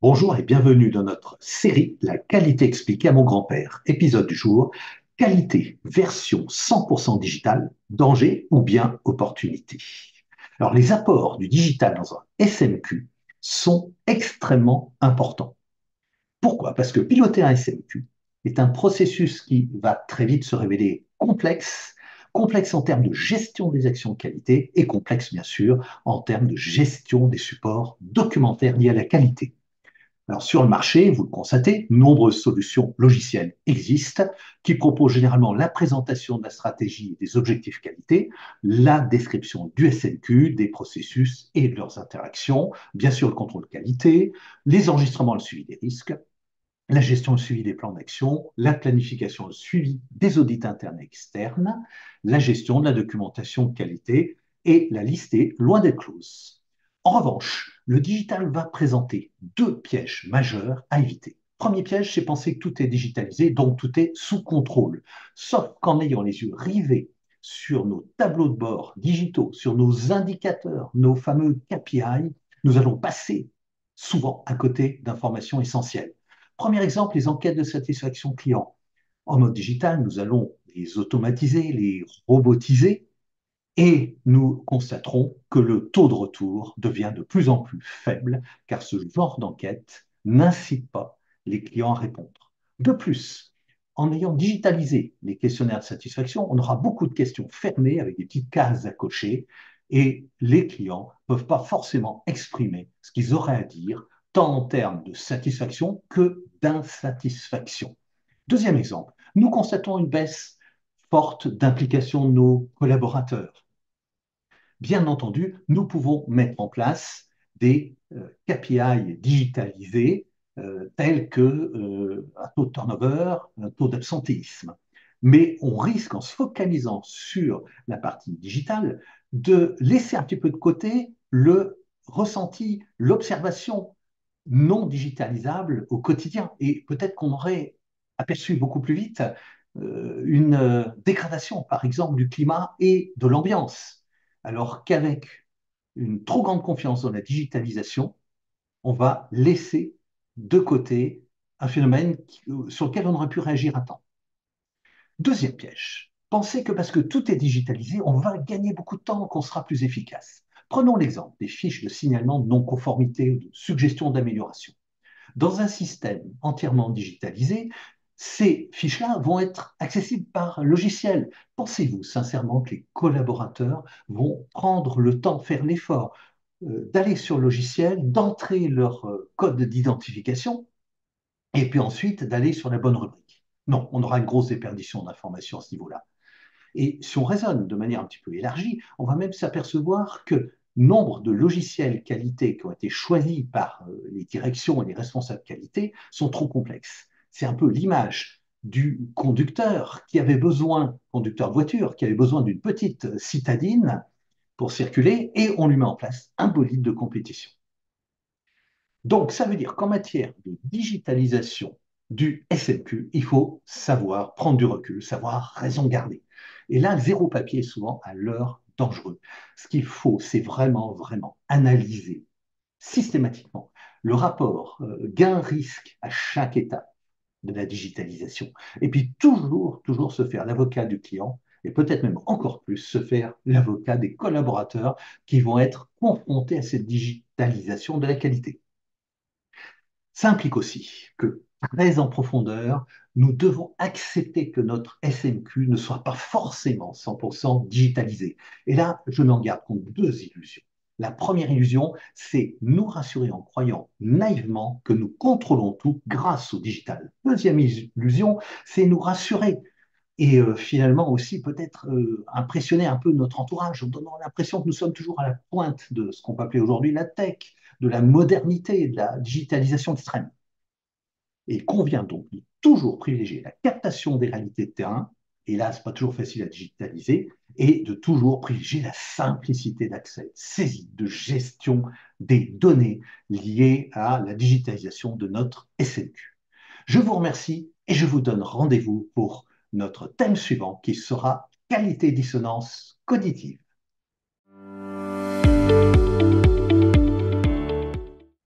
Bonjour et bienvenue dans notre série La qualité expliquée à mon grand-père. Épisode du jour, qualité version 100% digitale, danger ou bien opportunité. Alors les apports du digital dans un SMQ sont extrêmement importants. Pourquoi? Parce que piloter un SMQ est un processus qui va très vite se révéler complexe, complexe en termes de gestion des actions de qualité et complexe bien sûr en termes de gestion des supports documentaires liés à la qualité. Alors, sur le marché, vous le constatez, nombreuses solutions logicielles existent qui proposent généralement la présentation de la stratégie et des objectifs qualité, la description du SNQ, des processus et de leurs interactions, bien sûr le contrôle qualité, les enregistrements et le suivi des risques, la gestion et le suivi des plans d'action, la planification et le suivi des audits internes et externes, la gestion de la documentation de qualité et la liste est loin d'être close. En revanche, le digital va présenter deux pièges majeurs à éviter. Premier piège, c'est penser que tout est digitalisé, donc tout est sous contrôle. Sauf qu'en ayant les yeux rivés sur nos tableaux de bord digitaux, sur nos indicateurs, nos fameux KPI, nous allons passer souvent à côté d'informations essentielles. Premier exemple, les enquêtes de satisfaction client. En mode digital, nous allons les automatiser, les robotiser, et nous constaterons que le taux de retour devient de plus en plus faible, car ce genre d'enquête n'incite pas les clients à répondre. De plus, en ayant digitalisé les questionnaires de satisfaction, on aura beaucoup de questions fermées avec des petites cases à cocher, et les clients ne peuvent pas forcément exprimer ce qu'ils auraient à dire, tant en termes de satisfaction que d'insatisfaction. Deuxième exemple, nous constatons une baisse forte d'implication de nos collaborateurs. Bien entendu, nous pouvons mettre en place des KPI digitalisés tels que un taux de turnover, un taux d'absentéisme. Mais on risque, en se focalisant sur la partie digitale, de laisser un petit peu de côté le ressenti, l'observation non digitalisable au quotidien. Et peut-être qu'on aurait aperçu beaucoup plus vite une dégradation, par exemple, du climat et de l'ambiance. Alors qu'avec une trop grande confiance dans la digitalisation, on va laisser de côté un phénomène sur lequel on aurait pu réagir à temps. Deuxième piège, penser que parce que tout est digitalisé, on va gagner beaucoup de temps, qu'on sera plus efficace. Prenons l'exemple des fiches de signalement de non-conformité ou de suggestion d'amélioration. Dans un système entièrement digitalisé, ces fiches-là vont être accessibles par logiciel. Pensez-vous sincèrement que les collaborateurs vont prendre le temps, faire l'effort d'aller sur le logiciel, d'entrer leur code d'identification et puis ensuite d'aller sur la bonne rubrique? Non, on aura une grosse déperdition d'informations à ce niveau-là. Et si on raisonne de manière un petit peu élargie, on va même s'apercevoir que nombre de logiciels qualité qui ont été choisis par les directions et les responsables qualité sont trop complexes. C'est un peu l'image du conducteur qui avait besoin, conducteur de voiture, qui avait besoin d'une petite citadine pour circuler et on lui met en place un bolide de compétition. Donc, ça veut dire qu'en matière de digitalisation du SMQ, il faut savoir prendre du recul, savoir raison garder. Et là, zéro papier est souvent à l'heure dangereux. Ce qu'il faut, c'est vraiment, vraiment analyser systématiquement le rapport gain-risque à chaque étape de la digitalisation. Et puis toujours, toujours se faire l'avocat du client et peut-être même encore plus se faire l'avocat des collaborateurs qui vont être confrontés à cette digitalisation de la qualité. Ça implique aussi que, très en profondeur, nous devons accepter que notre SMQ ne soit pas forcément 100% digitalisé. Et là, je m'en garde contre deux illusions. La première illusion, c'est nous rassurer en croyant naïvement que nous contrôlons tout grâce au digital. Deuxième illusion, c'est nous rassurer et finalement aussi peut-être impressionner un peu notre entourage en donnant l'impression que nous sommes toujours à la pointe de ce qu'on peut appeler aujourd'hui la tech, de la modernité, de la digitalisation extrême. Et il convient donc de toujours privilégier la captation des réalités de terrain, et là, ce n'est pas toujours facile à digitaliser, et de toujours privilégier la simplicité d'accès, de saisie, de gestion des données liées à la digitalisation de notre SNQ. Je vous remercie et je vous donne rendez-vous pour notre thème suivant qui sera qualité dissonance cognitive.